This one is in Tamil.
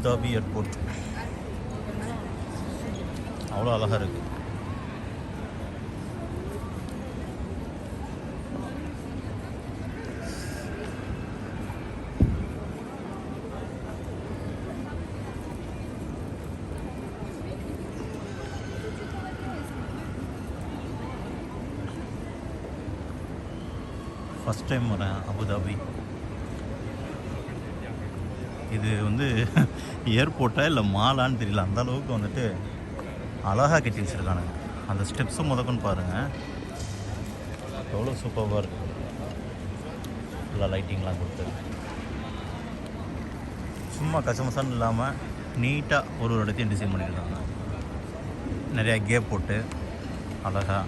அபுதாபி ஏர்போர்ட் அவ்வளோ அழகாக இருக்குது. ஃபஸ்ட் டைம் வரேன் அபுதாபி. இது வந்து ஏர்போர்ட்டா இல்லை மாலான்னு தெரியல, அந்த அளவுக்கு வந்துட்டு அழகாக கட்டி வச்சுருக்கானுங்க. அந்த ஸ்டெப்ஸும் முதக்கன்னு பாருங்கள், எவ்வளோ சூப்பராக இருக்குது. நல்லா லைட்டிங்லாம் கொடுத்து சும்மா கசமசான்னு இல்லாமல் நீட்டாக ஒரு இடத்தையும் டிசைன் பண்ணியிருக்காங்க. நிறையா கேப் போட்டு அழகாக